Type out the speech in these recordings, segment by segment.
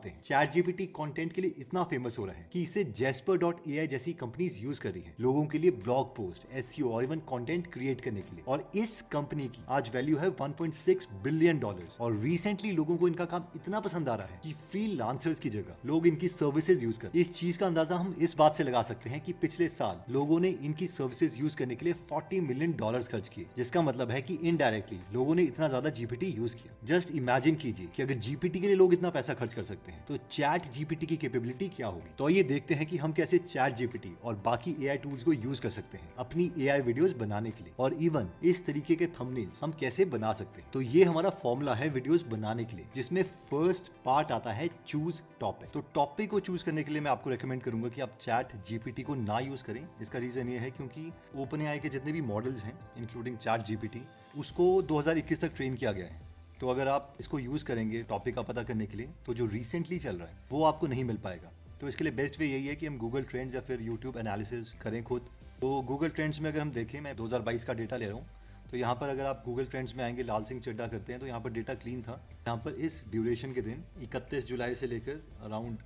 आते हैं। Chat GPT content के लिए इतना फेमस हो रहा है कि इसे Jasper.ai जैसी कंपनीज यूज कर रही है लोगों के लिए ब्लॉग पोस्ट, एसईओ और इवन कंटेंट क्रिएट करने के लिए। और इस कंपनी की आज वैल्यू है $1.6 बिलियन। और रिसेंटली लोगों को इनका काम इतना पसंद आ रहा है कि फ्रीलांसर्स की जगह लोग इनकी सर्विसेज यूज कर। इस चीज का अंदाजा हम इस बात से लगा सकते हैं कि पिछले साल लोगों ने इनकी सर्विसेज यूज करने के लिए $40 मिलियन खर्च किए, जिसका मतलब है कि इनडायरेक्टली लोगों ने इतना ज्यादा जीपीटी यूज किया। जस्ट इमेजिन कीजिए कि अगर जीपीटी के लिए लोग इतना पैसा खर्च कर सकते हैं तो चैट जीपीटी की कैपेबिलिटी क्या होगी। तो ये देखते हैं कि हम कैसे चैट जीपीटी और बाकी एआई टूल्स को यूज कर सकते हैं अपनी एआई वीडियोस बनाने के लिए, और इवन इस तरीके के थंबनेल्स हम कैसे बना सकते हैं। तो ये हमारा फॉर्मूला है वीडियोस बनाने के लिए, जिसमें फर्स्ट पार्ट आता है चूज टॉपिक। तो टॉपिक को चूज करने के लिए मैं आपको रेकमेंड करूंगा कि आप चैट जीपीटी को ना यूज करें। इसका रीजन ये है क्योंकि ओपनएआई के जितने भी मॉडल्स हैं इंक्लूडिंग चैट जीपीटी, उसको 2021 तक ट्रेन किया गया है। तो अगर आप इसको यूज करेंगे टॉपिक का पता करने के लिए, तो जो रिसेंटली चल रहा है वो आपको नहीं मिल पाएगा। तो इसके लिए बेस्ट वे यही है कि हम गूगल ट्रेंड्स या फिर यूट्यूब एनालिसिस करें खुद। तो गूगल ट्रेंड्स में अगर हम देखें, मैं 2022 का डेटा ले रहा हूँ, तो यहाँ पर अगर आप गूगल ट्रेंड्स में आएंगे, लाल सिंह चड्ढा करते हैं तो यहाँ पर डेटा क्लीन था। यहाँ पर इस ड्यूरेशन के दिन 31 जुलाई से लेकर अराउंड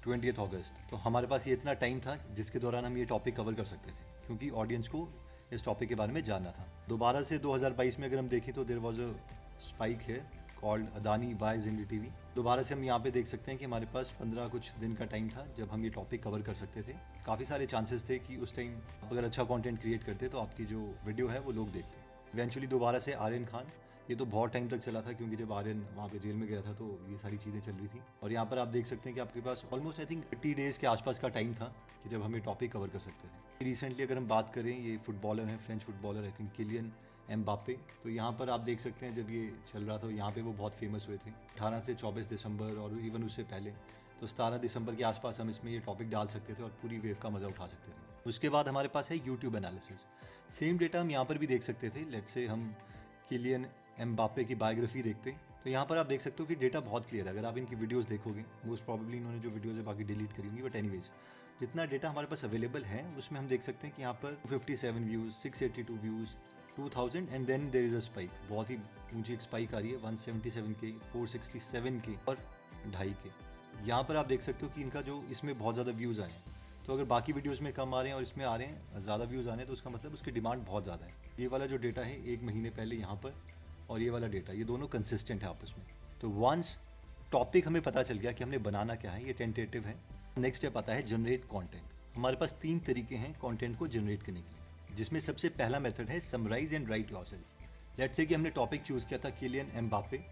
20 अगस्त, तो हमारे पास ये इतना टाइम था जिसके दौरान हम ये टॉपिक कवर कर सकते थे, क्योंकि ऑडियंस को इस टॉपिक के बारे में जानना था। दोबारा से 2022 में अगर हम देखें तो देयर वाज अ स्पाइक है कॉल्ड अदानी बाइज इंडी टीवी। दोबारा से हम यहाँ पे देख सकते हैं कि हमारे पास 15 कुछ दिन का टाइम था जब हम ये टॉपिक कवर कर सकते थे। काफ़ी सारे चांसेस थे कि उस टाइम अगर अच्छा कंटेंट क्रिएट करते तो आपकी जो वीडियो है वो लोग देखते। इवेंचुअली दोबारा से आर्यन खान, ये तो बहुत टाइम तक चला था क्योंकि जब आर्यन वहाँ पे जेल में गया था तो ये सारी चीज़ें चल रही थी। और यहाँ पर आप देख सकते हैं कि आपके पास ऑलमोस्ट आई थिंक 30 डेज़ के आसपास का टाइम था कि जब हम ये टॉपिक कवर कर सकते थे। रिसेंटली अगर हम बात करें, ये फुटबॉलर हैं, French footballer I think Kylian Mbappe. तो यहाँ पर आप देख सकते हैं जब ये चल रहा था यहाँ पे वो बहुत फेमस हुए थे 18 से 24 दिसंबर, और इवन उससे पहले तो 17 दिसंबर के आसपास हम इसमें ये टॉपिक डाल सकते थे और पूरी वेव का मज़ा उठा सकते थे। उसके बाद हमारे पास है यूट्यूब एनालिसिस। सेम डेटा हम यहाँ पर भी देख सकते थे। लेट्स से हम किलियन एम्बापे की बायोग्राफी देखते, तो यहाँ पर आप देख सकते हो कि डेटा बहुत क्लियर है। अगर आप इनकी वीडियोस देखोगे, मोस्ट प्रॉब्ली इन्होंने जो वीडियोस है बाकी डिलीट करी होंगी, बट एनीवेज जितना डेटा हमारे पास अवेलेबल है उसमें हम देख सकते हैं कि यहाँ पर 57 views, 682 views, 2000 and then there is a spike. बहुत ही ऊंची एक स्पाइक आ रही है 177 के, 467 के और 2.5 के। यहाँ पर आप देख सकते हो कि इनका जो इसमें बहुत ज़्यादा व्यूज़ आए हैं। तो अगर बाकी वीडियोस में कम आ रहे हैं और इसमें आ रहे हैं ज़्यादा व्यूज़ आने हैं, तो उसका मतलब उसकी डिमांड बहुत ज़्यादा है। ये वाला जो डेटा है 1 महीने पहले यहाँ पर, और ये वाला डेटा, ये दोनों कंसिस्टेंट है आपस में। तो वंस टॉपिक हमें पता चल गया कि हमने बनाना क्या है, ये टेंटेटिव है। नेक्स्ट स्टेप आता है जनरेट कंटेंट। हमारे पास 3 तरीके हैं कंटेंट को जनरेट करने के, जिसमें सबसे पहला मेथड है summarize and write yourself. Let's say कि हमने टॉपिक चूज़ किया था किलियन एम्बापे,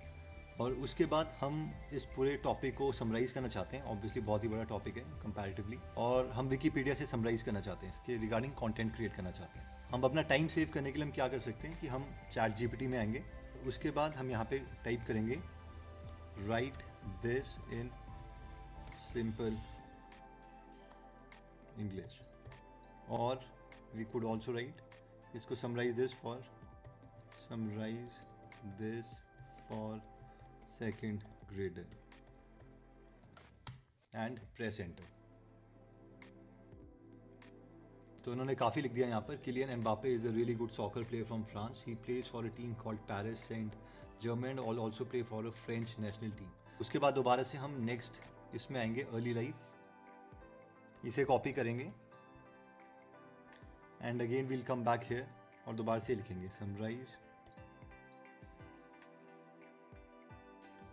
और उसके बाद हम इस पूरे टॉपिक को समराइज़ करना चाहते हैं। ऑब्वियसली बहुत ही बड़ा टॉपिक है कंपैरेटिवली, और हम विकीपीडिया से समराइज़ करना चाहते हैं, इसके रिगार्डिंग कंटेंट क्रिएट करना चाहते हैं। हम अपना टाइम सेव करने के लिए हम क्या कर सकते हैं कि हम चैट जीपीटी में आएंगे, उसके बाद हम यहाँ पे टाइप करेंगे write this in simple English, और वी कुड ऑल्सो राइट इसको summarize this for second grader and press enter. तो इन्होंने काफ़ी लिख दिया यहाँ पर। Kylian Mbappe is a really good soccer player from France. He plays for a team called Paris Saint Germain, all also play for a French national team. उसके बाद दोबारा से हम नेक्स्ट इसमें आएंगे अर्ली लाइफ, इसे कॉपी करेंगे and again we'll come back here और दोबारा से लिखेंगे समराइज।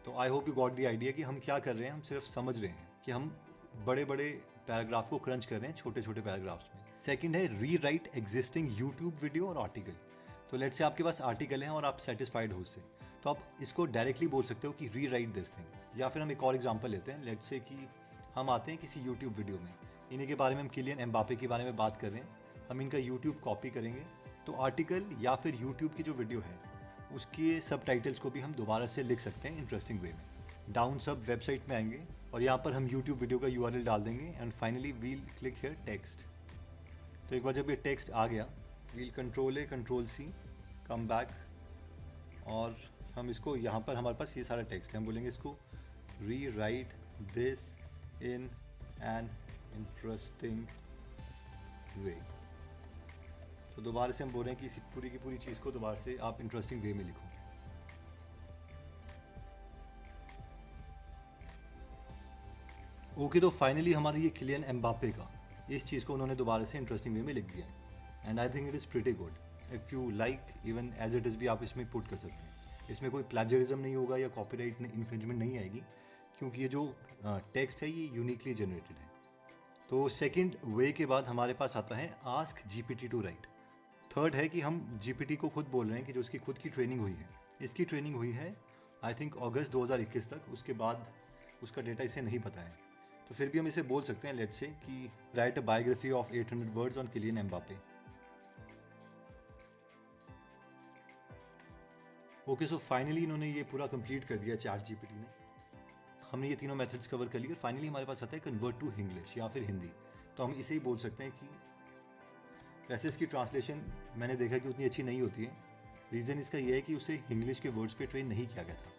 तो I hope you got the idea कि हम क्या कर रहे हैं। हम सिर्फ समझ रहे हैं कि हम बड़े बड़े पैराग्राफ को क्रंच कर रहे हैं छोटे छोटे पैराग्राफ्स में। सेकंड है री राइट एग्जिस्टिंग यूट्यूब वीडियो और आर्टिकल। तो लेट्स से आपके पास आर्टिकल है और आप सेटिस्फाइड हो उससे, तो आप इसको डायरेक्टली बोल सकते हो कि री राइट दिस थिंग। या फिर हम एक और एग्जांपल लेते हैं। लेट्स से कि हम आते हैं किसी यूट्यूब वीडियो में, इन्हीं के बारे में हम किलियन एम्बापे के बारे में बात कर रहे हैं, हम इनका यूट्यूब कॉपी करेंगे। तो आर्टिकल या फिर यूट्यूब की जो वीडियो है उसके सब टाइटल्स को भी हम दोबारा से लिख सकते हैं इंटरेस्टिंग वे में। डाउन सब वेबसाइट में आएंगे और यहाँ पर हम यूट्यूब वीडियो का यूआरएल डाल देंगे and finally we'll click here text. तो एक बार जब ये टेक्स्ट आ गया, we'll control A control C come back, और हम इसको यहाँ पर हमारे पास ये सारा टेक्स्ट है, हम बोलेंगे इसको री right this in an interesting way. तो दोबारा से हम बोल रहे हैं कि इसी पूरी की पूरी चीज़ को दोबारा से आप इंटरेस्टिंग वे में लिखो। ओके, तो फाइनली हमारा ये किलियन एम्बापे का इस चीज़ को उन्होंने दोबारा से इंटरेस्टिंग वे में लिख दिया है and I think it is pretty good. If you like even as it is भी आप इसमें पुट कर सकते हैं। इसमें कोई प्लेजरिज्म नहीं होगा या कॉपीराइट इन्फ्रिंजमेंट नहीं आएगी, क्योंकि ये जो टेक्स्ट है ये यूनिकली जनरेटेड है। तो सेकंड वे के बाद हमारे पास आता है ask GPT to write. Third है कि हम जीपीटी को खुद बोल रहे हैं कि जो इसकी खुद की ट्रेनिंग हुई है, इसकी ट्रेनिंग हुई है आई थिंक अगस्त 2021 तक, उसके बाद उसका डेटा इसे नहीं पता है। तो फिर भी हम इसे बोल सकते हैं लेट्स से कि write a biography of 800 words on Kylian Mbappe. Okay, so finally इन्होंने ये पूरा कंप्लीट कर दिया चैट जीपीटी ने। हमने ये तीनों मेथड्स कवर कर लिए और फाइनली हमारे पास आता है कन्वर्ट टू इंग्लिश या फिर हिंदी। तो हम इसे ही बोल सकते हैं कि वैसे इसकी ट्रांसलेशन मैंने देखा कि उतनी अच्छी नहीं होती है। रीज़न इसका ये है कि उसे इंग्लिश के वर्ड्स पे ट्रेन नहीं किया गया था।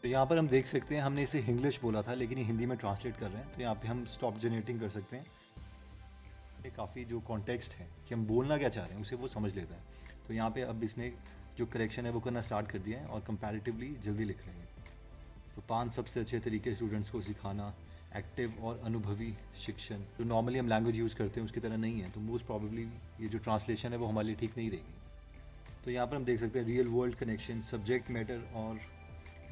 तो यहाँ पर हम देख सकते हैं हमने इसे इंग्लिश बोला था लेकिन ये हिंदी में ट्रांसलेट कर रहे हैं। तो यहाँ पे हम स्टॉप जनरेटिंग कर सकते हैं। ये काफ़ी जो कॉन्टेक्स्ट है कि हम बोलना क्या चाह रहे हैं उसे वो समझ लेता है। तो यहाँ पे अब इसने जो करेक्शन है वो करना स्टार्ट कर दिया है और कंपैरेटिवली जल्दी लिख रहे हैं। तो 5 सबसे अच्छे तरीके स्टूडेंट्स को सिखाना, एक्टिव और अनुभवी शिक्षण। जो नॉर्मली हम लैंग्वेज यूज़ करते हैं उसकी तरह नहीं है, तो मोस्ट प्रॉबेबली ये जो ट्रांसलेशन है वो हमारे लिए ठीक नहीं रहेगी। तो यहाँ पर हम देख सकते हैं real world connection, subject matter और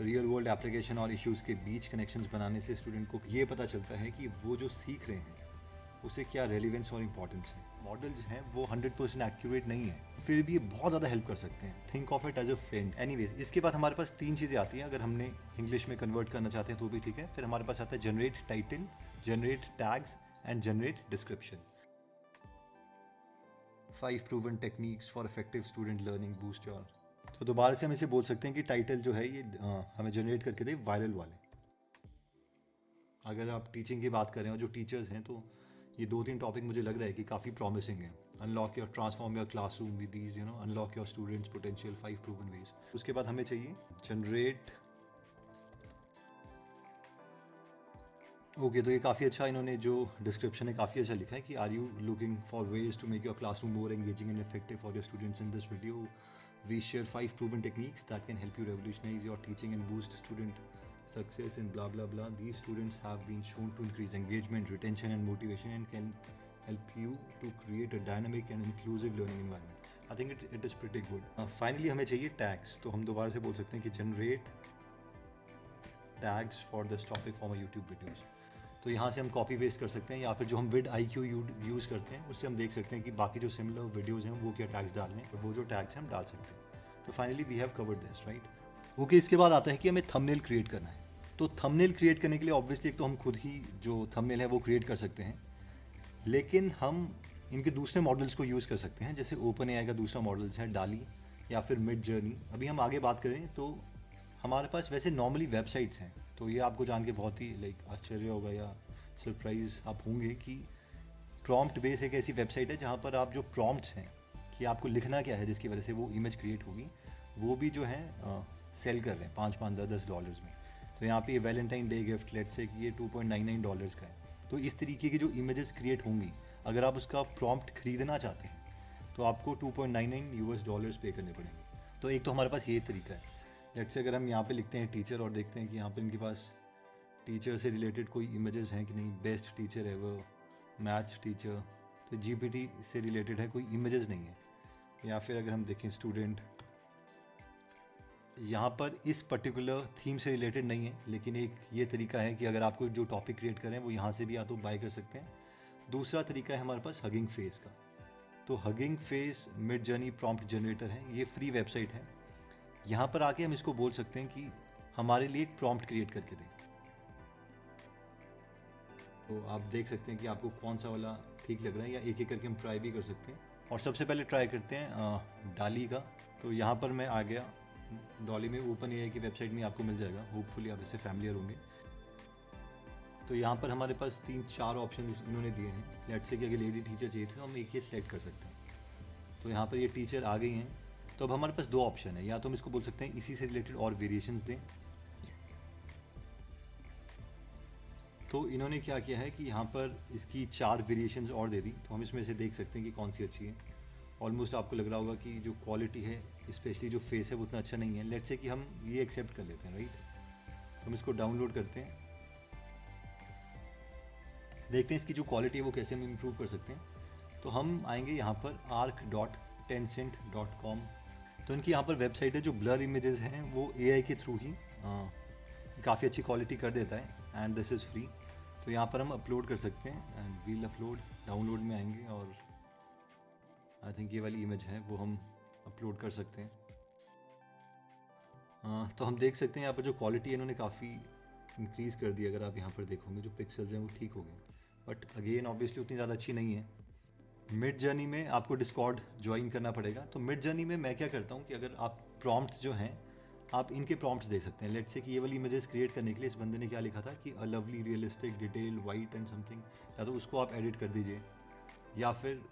रियल वर्ल्ड एप्लीकेशन और इश्यूज़ के बीच कनेक्शंस बनाने से स्टूडेंट को ये पता चलता है कि वो जो सीख रहे हैं उसे क्या रेलिवेंस और इम्पॉर्टेंस है। मॉडल जो है वो 100% एक्यूरेट नहीं है, फिर भी ये बहुत ज़्यादा हेल्प कर सकते हैं। Think of it as a friend. Anyways, इसके बाद हमारे पास 3 चीज़ें आती हैं। अगर हमने इंग्लिश में कन्वर्ट करना चाहते हैं तो भी ठीक है। फिर हमारे पास आता है generate title, generate tags and generate description. 5 proven techniques for effective student learning boost your. तो दोबारा से हम इसे बोल सकते हैं कि टाइटल जो है ये हमें जनरेट करके दे वायरल वाले। अगर आप टीचिंग की बात करें और जो टीचर्स हैं, तो ये 2-3 टॉपिक मुझे लग रहा है कि काफ़ी प्रॉमिसिंग है। Unlock your transform your classroom with these unlock your students potential 5 proven ways. उसके बाद हमें चाहिए जनरेट। ओके, तो ये काफ़ी अच्छा इन्होंने जो डिस्क्रिप्शन है काफ़ी अच्छा लिखा है कि are you looking for ways to make your classroom more engaging and effective for your students. In this video we share 5 proven techniques that can help you revolutionize your teaching and boost student success in blah blah blah. These students have been shown to increase engagement, retention and motivation and can help you to create a dynamic and inclusive learning environment. I think it is pretty good. Finally हमें चाहिए tags। तो हम दोबारा से बोल सकते हैं कि generate tags for this topic for my YouTube videos। तो यहाँ से हम कॉपी पेस्ट कर सकते हैं या फिर जो हम विड IQ यूज़ करते हैं उससे हम देख सकते हैं कि बाकी जो सिमिलर वीडियोज़ हैं वो क्या टैग्स डाल रहे हैं और वो जो टैग्स हैं हम डाल सकते हैं। तो finally we have covered this right. Okay, इसके बाद आता है कि हमें थंबनेल क्रिएट करना है। तो थंबनेल क्रिएट करने के लिए ऑब्वियसली एक तो हम खुद ही जो थंबनेल है वो क्रिएट कर सकते हैं, लेकिन हम इनके दूसरे मॉडल्स को यूज़ कर सकते हैं। जैसे ओपन AI का दूसरा मॉडल्स है डाली या फिर मिड जर्नी। अभी हम आगे बात करें तो हमारे पास वैसे नॉर्मली वेबसाइट्स हैं। तो ये आपको जान के बहुत ही आश्चर्य होगा या सरप्राइज आप होंगे कि प्रॉम्प्ट बेस एक ऐसी वेबसाइट है जहाँ पर आप जो प्रॉम्प्ट्स हैं कि आपको लिखना क्या है जिसकी वजह से वो इमेज क्रिएट होगी, वो भी जो है सेल कर रहे हैं $5-10 में। तो यहाँ पे ये Valentine day gift let's say कि ये $2.99 का है। तो इस तरीके की जो इमेजेस क्रिएट होंगी, अगर आप उसका प्रॉम्प्ट खरीदना चाहते हैं तो आपको $2.99 पे करने पड़ेंगे। तो एक तो हमारे पास ये तरीका है। लेट्स से अगर हम यहाँ पे लिखते हैं टीचर और देखते हैं कि यहाँ पर इनके पास टीचर से रिलेटेड कोई इमेजेस हैं कि नहीं, बेस्ट टीचर है वो, मैथ्स टीचर, तो जीपीटी से रिलेटेड है, कोई इमेजेस नहीं है। या फिर अगर हम देखें स्टूडेंट, यहाँ पर इस पर्टिकुलर थीम से रिलेटेड नहीं है, लेकिन एक ये तरीका है कि अगर आपको जो टॉपिक क्रिएट करें वो यहाँ से भी या तो बाय कर सकते हैं। दूसरा तरीका है हमारे पास हगिंग फेस का। तो hugging face mid journey prompt generator है, ये फ्री वेबसाइट है। यहाँ पर आके हम इसको बोल सकते हैं कि हमारे लिए एक प्रॉम्प्ट क्रिएट करके दें। तो आप देख सकते हैं कि आपको कौन सा वाला ठीक लग रहा है, या एक एक करके हम ट्राई भी कर सकते हैं। और सबसे पहले ट्राई करते हैं डाली का। तो यहाँ पर मैं आ गया डॉली में, ओपन AI की वेबसाइट में आपको मिल जाएगा, होपफुली आप इससे फैमिलियर होंगे। तो यहाँ पर हमारे पास 3-4 ऑप्शन इन्होंने दिए हैं। लेट्स से कि अगर लेडी टीचर चाहिए तो हम एक ही सेलेक्ट कर सकते हैं। तो यहाँ पर ये टीचर आ गई हैं। तो अब हमारे पास 2 ऑप्शन है, या तो हम इसको बोल सकते हैं इसी से रिलेटेड और वेरिएशंस दें। तो इन्होंने क्या किया है कि यहाँ पर इसकी 4 वेरिएशंस और दे दी। तो हम इसमें से देख सकते हैं कि कौन सी अच्छी है। ऑलमोस्ट आपको लग रहा होगा कि जो क्वालिटी है, स्पेशली जो फेस है, वो उतना अच्छा नहीं है। लेट्स से कि हम ये एक्सेप्ट कर लेते हैं राइट। हम इसको डाउनलोड करते हैं, देखते हैं इसकी जो क्वालिटी है वो कैसे हम इम्प्रूव कर सकते हैं। तो हम आएंगे यहाँ पर arc.tencent.com। तो इनकी यहाँ पर वेबसाइट है, जो ब्लर इमेजेस हैं वो AI के थ्रू ही काफ़ी अच्छी क्वालिटी कर देता है, एंड दिस इज़ फ्री। तो यहाँ पर हम अपलोड कर सकते हैं, एंड वील अपलोड, डाउनलोड में आएंगे और आई थिंक ये वाली इमेज है वो हम अपलोड कर सकते हैं। तो हम देख सकते हैं यहाँ पर जो क्वालिटी है इन्होंने काफ़ी इंक्रीज़ कर दी। अगर आप यहाँ पर देखोगे जो पिक्सल्स हैं वो ठीक हो गए, बट अगेन ऑब्वियसली उतनी ज़्यादा अच्छी नहीं है। मिड जर्नी में आपको डिस्कॉर्ड ज्वाइन करना पड़ेगा। तो मिड जर्नी में मैं क्या करता हूँ कि अगर आप प्रॉम्प्ट्स जो हैं आप इनके प्रॉम्प्ट्स देख सकते हैं। लेट्स से कि ये वाली इमेजेस क्रिएट करने के लिए इस बंदे ने क्या लिखा था कि a lovely realistic detail white and something, या तो उसको आप एडिट कर दीजिए, या फिर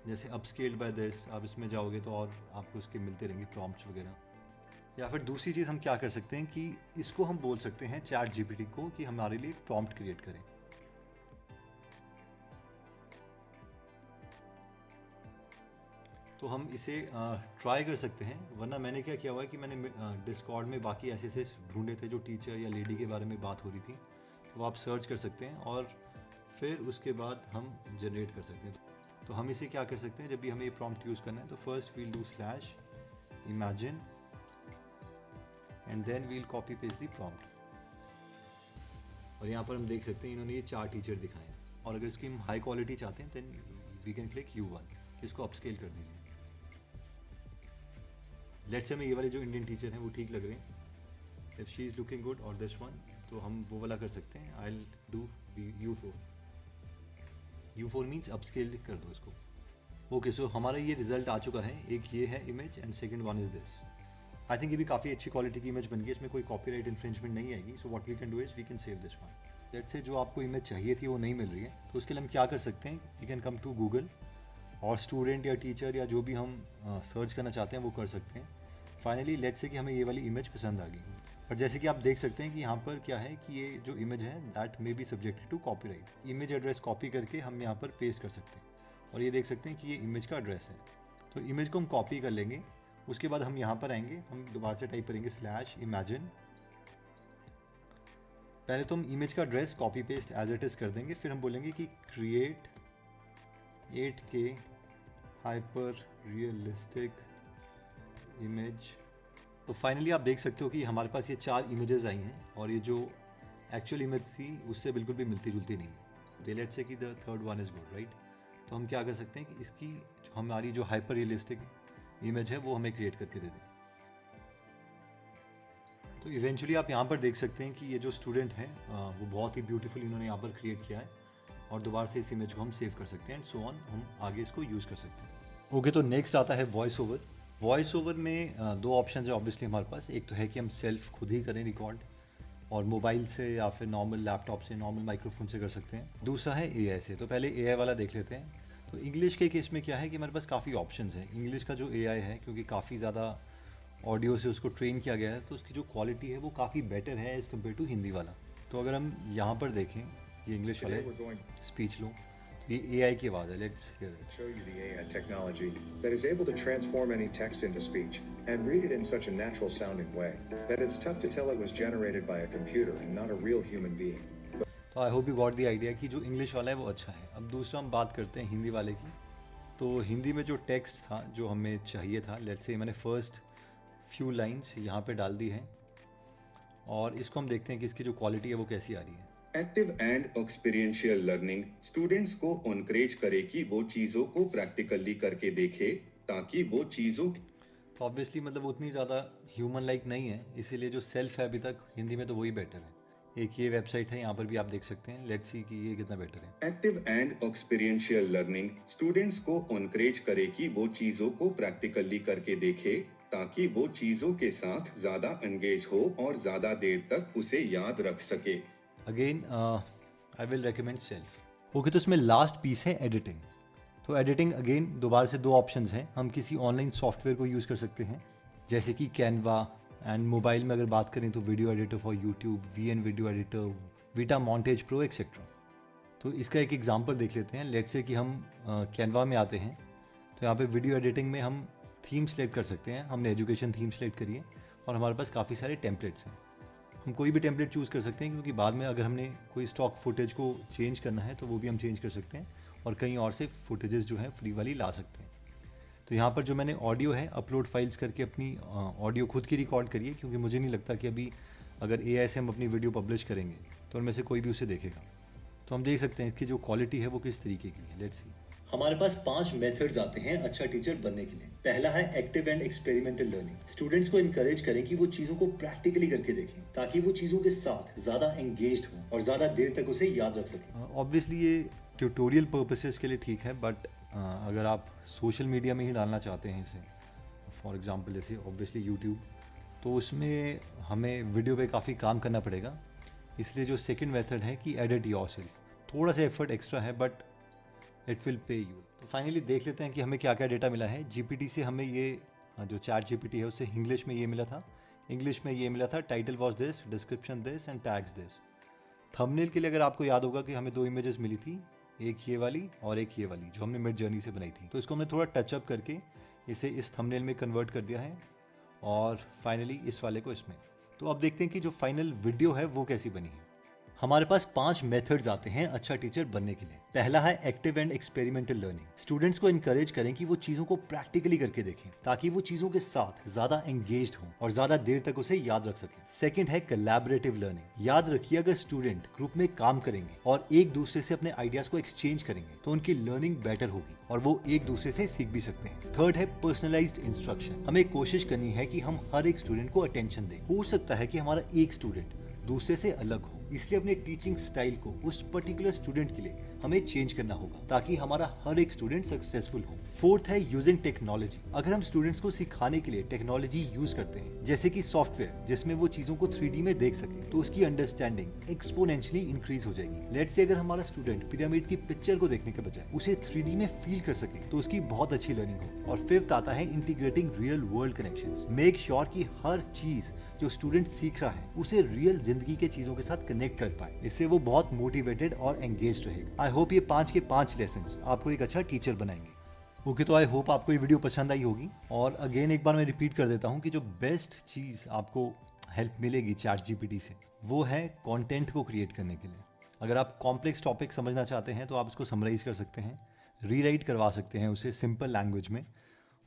जैसे अपस्केल्ड बाय दिस आप इसमें जाओगे तो और आपको उसके मिलते रहेंगे प्रॉम्प्ट्स वगैरह। या फिर दूसरी चीज़ हम क्या कर सकते हैं कि इसको हम बोल सकते हैं चैट जीपीटी को कि हमारे लिए एक प्रॉम्प्ट क्रिएट करें। तो हम इसे ट्राई कर सकते हैं, वरना मैंने क्या किया हुआ है कि मैंने डिस्कॉर्ड में बाकी ऐसे ऐसे ढूंढे थे जो टीचर या लेडी के बारे में बात हो रही थी, तो आप सर्च कर सकते हैं और फिर उसके बाद हम जनरेट कर सकते हैं। तो हम इसे क्या कर सकते हैं, जब भी हमें ये प्रॉम्प्ट यूज़ करना है तो first we'll do slash imagine and then we'll copy paste the prompt. और यहाँ पर हम देख सकते हैं इन्होंने ये 4 टीचर दिखाए हैं, और अगर इसकी हम हाई क्वालिटी चाहते हैं then we can click U1, इसको अपस्केल कर दीजिए। लेट्स से हमें ये वाले जो इंडियन टीचर हैं वो ठीक लग रहे हैं, if she is looking good और दिस वन, तो हम वो वाला कर सकते हैं। I will do U4। U4 means upscale कर दो इसको। ओके, सो हमारा ये रिजल्ट आ चुका है, एक ये है image and second one is this. I think ये भी काफ़ी अच्छी क्वालिटी की इमेज बन गई, इसमें कोई कॉपीराइट इन्फ्रिंजमेंट नहीं आएगी। So what we can do is we can save this one. Let's say जो आपको इमेज चाहिए थी वो नहीं मिल रही है, तो उसके लिए हम क्या कर सकते हैं, we can come to Google और स्टूडेंट या टीचर या जो भी हम सर्च करना चाहते हैं वो कर सकते हैं। फाइनली लेट्स से कि हमें ये वाली इमेज पसंद आ गई, पर जैसे कि आप देख सकते हैं कि यहाँ पर क्या है कि ये जो इमेज है that may be subjected to copyright. Image address copy करके हम यहाँ पर पेस्ट कर सकते हैं, और ये देख सकते हैं कि ये इमेज का एड्रेस है। तो इमेज को हम कॉपी कर लेंगे, उसके बाद हम यहाँ पर आएंगे, हम दोबारा से टाइप करेंगे स्लैश इमेजिन। पहले तो हम इमेज का address copy paste as it is कर देंगे, फिर हम बोलेंगे कि create 8K hyper realistic image. तो फाइनली आप देख सकते हो कि हमारे पास ये 4 इमेजेस आई हैं, और ये जो एक्चुअल इमेज थी उससे बिल्कुल भी मिलती जुलती नहीं है। लेट्स से कि the third one is good, right. तो हम क्या कर सकते हैं कि इसकी जो हमारी जो हाइपर रियलिस्टिक इमेज है वो हमें क्रिएट करके दे दें। तो इवेंचुअली आप यहाँ पर देख सकते हैं कि ये जो स्टूडेंट हैं वो बहुत ही ब्यूटीफुल इन्होंने यहाँ पर क्रिएट किया है, और दोबारा से इस इमेज को हम सेव कर सकते हैं एंड सो ऑन, हम आगे इसको यूज़ कर सकते हैं। ओके, तो नेक्स्ट आता है वॉइस ओवर। वॉइस ओवर में 2 ऑप्शन है ऑब्वियसली हमारे पास। एक तो है कि हम सेल्फ खुद ही करें रिकॉर्ड, और मोबाइल से या फिर नॉर्मल लैपटॉप से, नॉर्मल माइक्रोफोन से कर सकते हैं। दूसरा है AI से। तो पहले AI वाला देख लेते हैं। तो इंग्लिश के केस में क्या है कि हमारे पास काफ़ी ऑप्शंस हैं। इंग्लिश का जो AI है, क्योंकि काफ़ी ज़्यादा ऑडियो से उसको ट्रेन किया गया है, तो उसकी जो क्वालिटी है वो काफ़ी बेटर है एज़ कम्पेयर टू हिंदी वाला। तो अगर हम यहाँ पर देखें, ये इंग्लिश वाला स्पीच लो, तो ये AI की आवाज़ है। Let's hear it. Show you the AI technology that is able to transform any text into speech and read it in such a natural sounding way that it's tough to tell it was generated by a computer and not a real human being. तो I hope you got the idea कि जो English वाला है वो अच्छा है। अब दूसरा हम बात करते हैं हिंदी वाले की। तो हिंदी में जो टेक्स्ट था जो हमें चाहिए था, लेट्स से मैंने फर्स्ट फ्यू लाइंस यहाँ पे डाल दी हैं, और इसको हम देखते हैं कि इसकी जो क्वालिटी है वो कैसी आ रही है। Active and experiential learning students को एनकरेज करे कि वो चीजों को प्रैक्टिकली करके देखे, ताकि वो चीजों तो ऑब्वियसली मतलब उतनी ज़्यादा ह्यूमन लाइक नहीं है, इसीलिए जो सेल्फ है अभी तक हिंदी में तो वही बेटर है। एक ये वेबसाइट है, यहाँ पर भी आप देख सकते हैं। लेट्स सी कि ये कितना बेटर है। Active and experiential learning students को एनकरेज करे कि वो चीजों को प्रैक्टिकली करके देखे, ताकि वो चीजों के साथ ज्यादा एंगेज हो और ज्यादा देर तक उसे याद रख सके। Again I will recommend self. Okay, तो इसमें लास्ट पीस है एडिटिंग। तो एडिटिंग अगेन दोबारा से 2 ऑप्शंस हैं। हम किसी ऑनलाइन सॉफ्टवेयर को यूज़ कर सकते हैं, जैसे कि कैनवा, एंड मोबाइल में अगर बात करें तो video editor for YouTube, VN video editor, Vita montage pro etcetera. तो इसका एक एग्जांपल देख लेते हैं। लेट्स से कि हम कैनवा में आते हैं, तो यहाँ पे वीडियो एडिटिंग में हम थीम सेलेक्ट कर सकते हैं। हमने एजुकेशन थीम सेलेक्ट करी है, और हमारे पास काफ़ी सारे टेम्पलेट्स हैं। हम कोई भी टेम्पलेट चूज़ कर सकते हैं, क्योंकि बाद में अगर हमने कोई स्टॉक फुटेज को चेंज करना है तो वो भी हम चेंज कर सकते हैं और कहीं और से फुटेजेस जो है फ्री वाली ला सकते हैं। तो यहाँ पर जो मैंने ऑडियो है अपलोड फाइल्स करके अपनी ऑडियो खुद की रिकॉर्ड करी है, क्योंकि मुझे नहीं लगता कि अभी अगर AI से हम अपनी वीडियो पब्लिश करेंगे तो उनमें से कोई भी उसे देखेगा। तो हम देख सकते हैं इसकी जो क्वालिटी है वो किस तरीके की है। Let's see. हमारे पास 5 मेथड्स आते हैं अच्छा टीचर बनने के लिए। पहला है active and experimental learning. Students को इनकरेज करें कि वो चीज़ों को प्रैक्टिकली करके देखें, ताकि वो चीज़ों के साथ ज़्यादा एंगेज्ड हों और ज़्यादा देर तक उसे याद रख सकें। ऑब्वियसली ये ट्यूटोरियल पर्पसेस के लिए ठीक है, बट अगर आप सोशल मीडिया में ही डालना चाहते हैं इसे, फॉर एग्जांपल जैसे ऑब्वियसली यूट्यूब, तो उसमें हमें वीडियो पे काफ़ी काम करना पड़ेगा। इसलिए जो सेकंड मेथड है कि एडिट योरसेल्फ, थोड़ा सा एफर्ट एक्स्ट्रा है but it will pay you. तो फाइनली देख लेते हैं कि हमें क्या क्या डेटा मिला है। GPT से हमें ये जो चैट GPT है उससे इंग्लिश में ये मिला था, इंग्लिश में ये मिला था title was this, description this and tags this. Thumbnail के लिए अगर आपको याद होगा कि हमें 2 इमेजेस मिली थी, एक ये वाली और एक ये वाली जो हमने मिड जर्नी से बनाई थी। तो इसको हमने थोड़ा टचअप करके इसे इस थंबनेल में कन्वर्ट कर दिया है और फाइनली इस वाले को इसमें। तो अब देखते हैं कि जो फाइनल वीडियो है वो कैसी बनी है। हमारे पास 5 मेथड्स आते हैं अच्छा टीचर बनने के लिए। पहला है active and experimental learning. Students को इनकरेज करें कि वो चीज़ों को प्रैक्टिकली करके देखें, ताकि वो चीज़ों के साथ ज़्यादा एंगेज्ड हों और ज़्यादा देर तक उसे याद रख सकें। सेकंड है कोलैबोरेटिव लर्निंग। याद रखिए, अगर स्टूडेंट ग्रुप में काम करेंगे और एक दूसरे से अपने आइडियाज़ को एक्सचेंज करेंगे तो उनकी लर्निंग बेटर होगी और वो एक दूसरे से सीख भी सकते हैं। थर्ड है पर्सनलाइज्ड इंस्ट्रक्शन। हमें कोशिश करनी है कि हम हर एक स्टूडेंट को अटेंशन दें। हो सकता है कि हमारा एक स्टूडेंट दूसरे से अलग हो, इसलिए अपने टीचिंग स्टाइल को उस पर्टिकुलर स्टूडेंट के लिए हमें चेंज करना होगा, ताकि हमारा हर एक स्टूडेंट सक्सेसफुल हो। फोर्थ है यूजिंग टेक्नोलॉजी। अगर हम स्टूडेंट्स को सिखाने के लिए टेक्नोलॉजी यूज करते हैं, जैसे कि सॉफ्टवेयर जिसमें वो चीजों को 3D में देख सके, तो उसकी अंडरस्टैंडिंग एक्सपोनेंशियली इंक्रीज हो जाएगी। लेट्स से अगर हमारा स्टूडेंट पिरामिड की पिक्चर को देखने के बजाय उसे 3D में फील कर सके, तो उसकी बहुत अच्छी लर्निंग हो। और फिफ्थ आता है integrating real world connections. Make sure कि हर चीज जो स्टूडेंट सीख रहा है उसे रियल जिंदगी के चीजों के साथ कनेक्ट कर पाए। इससे वो बहुत मोटिवेटेड और एंगेज्ड रहेगा। आई होप ये 5 के 5 लेसन्स आपको एक अच्छा टीचर बनाएंगे। ओके, तो आई होप आपको ये वीडियो पसंद आई होगी। और अगेन एक बार मैं रिपीट कर देता हूँ कि जो बेस्ट चीज़ आपको हेल्प मिलेगी चैट GPT से, वो है कंटेंट को क्रिएट करने के लिए। अगर आप कॉम्प्लेक्स टॉपिक समझना चाहते हैं तो आप उसको समराइज कर सकते हैं, रीराइट करवा सकते हैं उसे सिंपल लैंग्वेज में,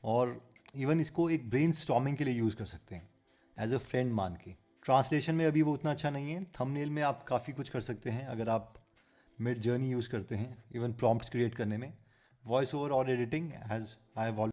और इवन इसको एक ब्रेन स्टॉर्मिंग के लिए यूज़ कर सकते हैं एज अ फ्रेंड मान के। ट्रांसलेशन में अभी वो उतना अच्छा नहीं है। थंबनेल में आप काफ़ी कुछ कर सकते हैं अगर आप मिड जर्नी यूज़ करते हैं, इवन प्रॉम्प्ट्स क्रिएट करने में। वॉइस ओवर और एडिटिंग एज आई हैव